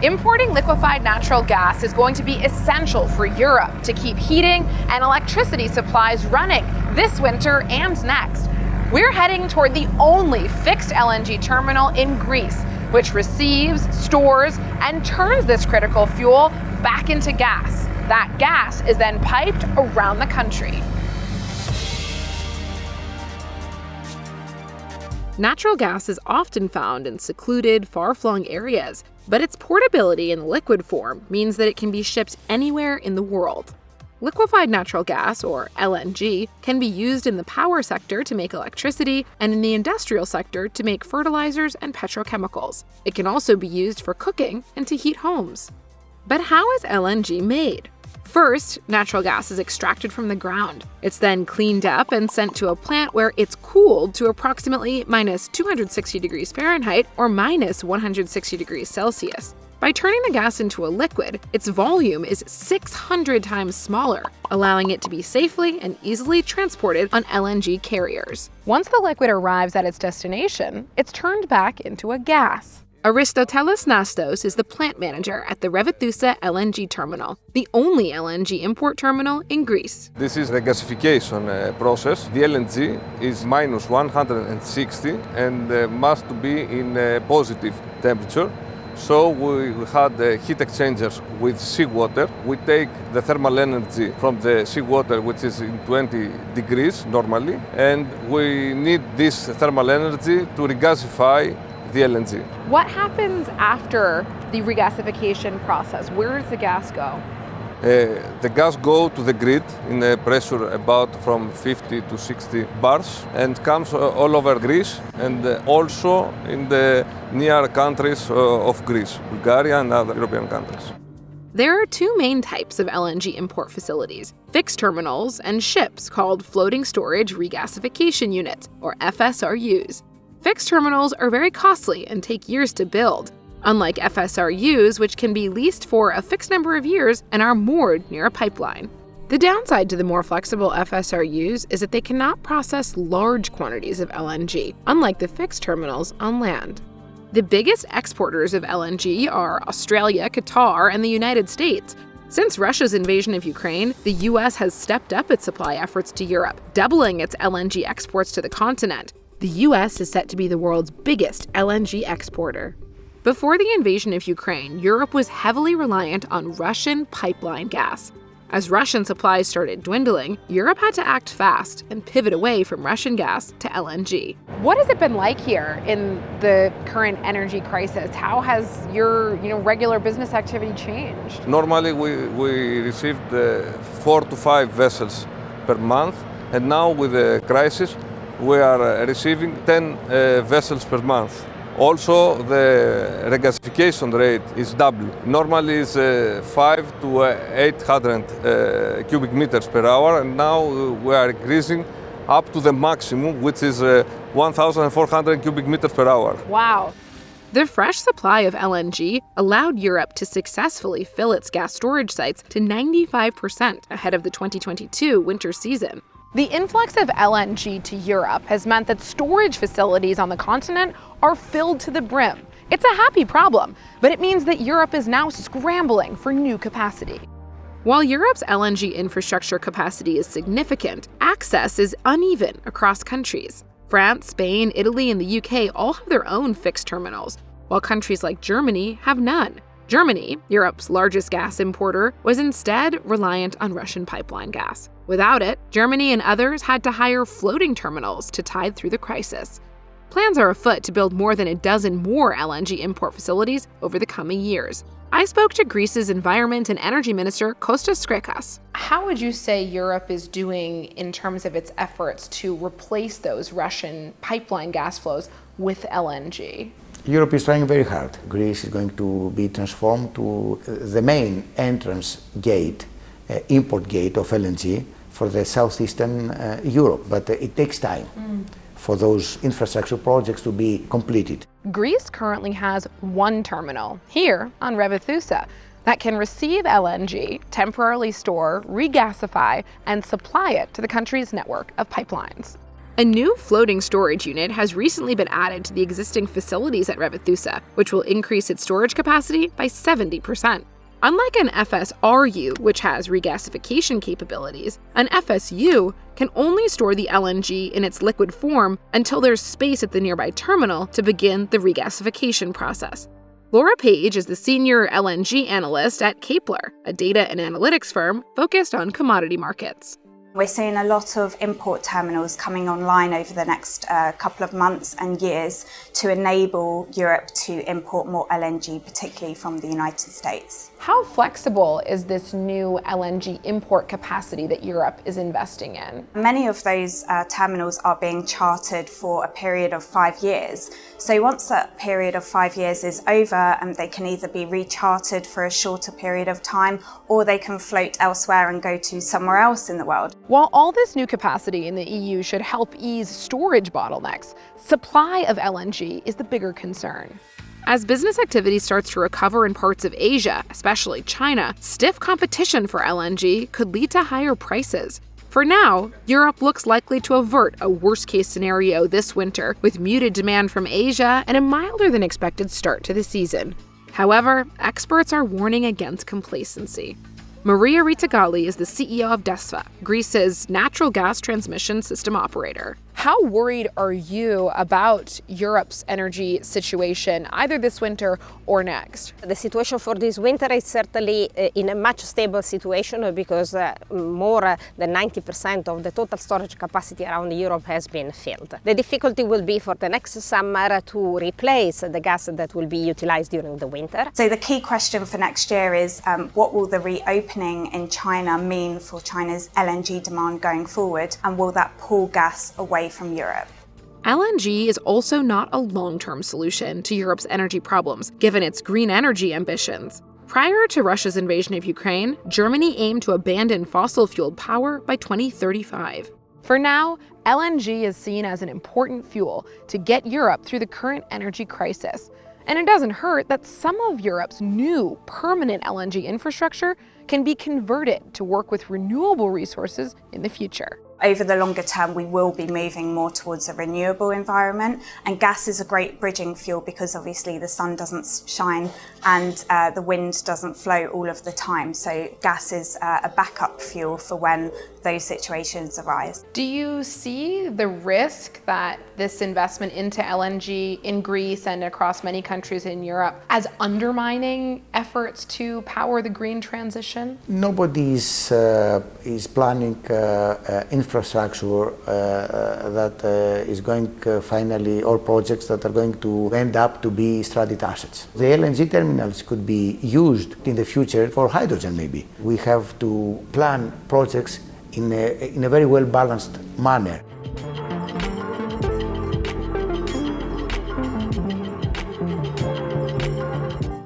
Importing liquefied natural gas is going to be essential for Europe to keep heating and electricity supplies running this winter and next. We're heading toward the only fixed LNG terminal in Greece, which receives, stores, and turns this critical fuel back into gas. That gas is then piped around the country. Natural gas is often found in secluded, far-flung areas, but its portability in liquid form means that it can be shipped anywhere in the world. Liquefied natural gas, or LNG, can be used in the power sector to make electricity and in the industrial sector to make fertilizers and petrochemicals. It can also be used for cooking and to heat homes. But how is LNG made? First, natural gas is extracted from the ground. It's then cleaned up and sent to a plant where it's cooled to approximately minus 260 degrees Fahrenheit or minus 160 degrees Celsius. By turning the gas into a liquid, its volume is 600 times smaller, allowing it to be safely and easily transported on LNG carriers. Once the liquid arrives at its destination, it's turned back into a gas. Aristotelis Nastos is the plant manager at the Regasification LNG terminal, the only LNG import terminal in Greece. This is the regasification process. The LNG is minus 160 and must be in a positive temperature. So we had heat exchangers with seawater. We take the thermal energy from the seawater, which is in 20 degrees normally, and we need this thermal energy to regasify the LNG. What happens after the regasification process? Where does the gas go? The gas go to the grid in a pressure about from 50 to 60 bars and comes all over Greece and also in the near countries of Greece, Bulgaria and other European countries. There are two main types of LNG import facilities: fixed terminals and ships called floating storage regasification units, or FSRUs. Fixed terminals are very costly and take years to build, unlike FSRUs, which can be leased for a fixed number of years and are moored near a pipeline. The downside to the more flexible FSRUs is that they cannot process large quantities of LNG, unlike the fixed terminals on land. The biggest exporters of LNG are Australia, Qatar, and the United States. Since Russia's invasion of Ukraine, the US has stepped up its supply efforts to Europe, doubling its LNG exports to the continent. The US is set to be the world's biggest LNG exporter. Before the invasion of Ukraine, Europe was heavily reliant on Russian pipeline gas. As Russian supplies started dwindling, Europe had to act fast and pivot away from Russian gas to LNG. What has it been like here in the current energy crisis? How has your regular business activity changed? Normally we received 4 to 5 vessels per month, and now with the crisis we are receiving 10 vessels per month. Also, the regasification rate is double. Normally it's 5 to 800 cubic meters per hour, and now we are increasing up to the maximum, which is 1,400 cubic meters per hour. Wow. The fresh supply of LNG allowed Europe to successfully fill its gas storage sites to 95% ahead of the 2022 winter season. The influx of LNG to Europe has meant that storage facilities on the continent are filled to the brim. It's a happy problem, but it means that Europe is now scrambling for new capacity. While Europe's LNG infrastructure capacity is significant, access is uneven across countries. France, Spain, Italy, and the UK all have their own fixed terminals, while countries like Germany have none. Germany, Europe's largest gas importer, was instead reliant on Russian pipeline gas. Without it, Germany and others had to hire floating terminals to tide through the crisis. Plans are afoot to build more than a dozen more LNG import facilities over the coming years. I spoke to Greece's Environment and Energy Minister Kostas Skrekas. How would you say Europe is doing in terms of its efforts to replace those Russian pipeline gas flows with LNG? Europe is trying very hard. Greece is going to be transformed to the main entrance gate, import gate of LNG for the southeastern Europe, but it takes time for those infrastructure projects to be completed. Greece currently has one terminal here on Regasification that can receive LNG, temporarily store, regasify, and supply it to the country's network of pipelines. A new floating storage unit has recently been added to the existing facilities at Regasification, which will increase its storage capacity by 70%. Unlike an FSRU, which has regasification capabilities, an FSU can only store the LNG in its liquid form until there's space at the nearby terminal to begin the regasification process. Laura Page is the senior LNG analyst at Kepler, a data and analytics firm focused on commodity markets. We're seeing a lot of import terminals coming online over the next couple of months and years to enable Europe to import more LNG, particularly from the United States. How flexible is this new LNG import capacity that Europe is investing in? Many of those terminals are being chartered for a period of 5 years. So once that period of 5 years is over, they can either be rechartered for a shorter period of time, or they can float elsewhere and go to somewhere else in the world. While all this new capacity in the EU should help ease storage bottlenecks, supply of LNG is the bigger concern. As business activity starts to recover in parts of Asia, especially China, stiff competition for LNG could lead to higher prices. For now, Europe looks likely to avert a worst-case scenario this winter with muted demand from Asia and a milder than expected start to the season. However, experts are warning against complacency. Maria Ritagali is the CEO of DESFA, Greece's natural gas transmission system operator. How worried are you about Europe's energy situation, either this winter or next? The situation for this winter is certainly in a much stable situation because more than 90% of the total storage capacity around Europe has been filled. The difficulty will be for the next summer to replace the gas that will be utilized during the winter. So the key question for next year is what will the reopening in China mean for China's LNG demand going forward, and will that pull gas away from Europe? LNG is also not a long-term solution to Europe's energy problems, given its green energy ambitions. Prior to Russia's invasion of Ukraine, Germany aimed to abandon fossil-fueled power by 2035. For now, LNG is seen as an important fuel to get Europe through the current energy crisis. And it doesn't hurt that some of Europe's new permanent LNG infrastructure can be converted to work with renewable resources in the future. Over the longer term, we will be moving more towards a renewable environment, and gas is a great bridging fuel because obviously the sun doesn't shine and the wind doesn't flow all of the time. So gas is a backup fuel for when those situations arise. Do you see the risk that this investment into LNG in Greece and across many countries in Europe as undermining efforts to power the green transition? Nobody is planning infrastructure that is going finally, or projects that are going to end up to be stranded assets. The LNG terminals could be used in the future for hydrogen maybe. We have to plan projects in a very well balanced manner.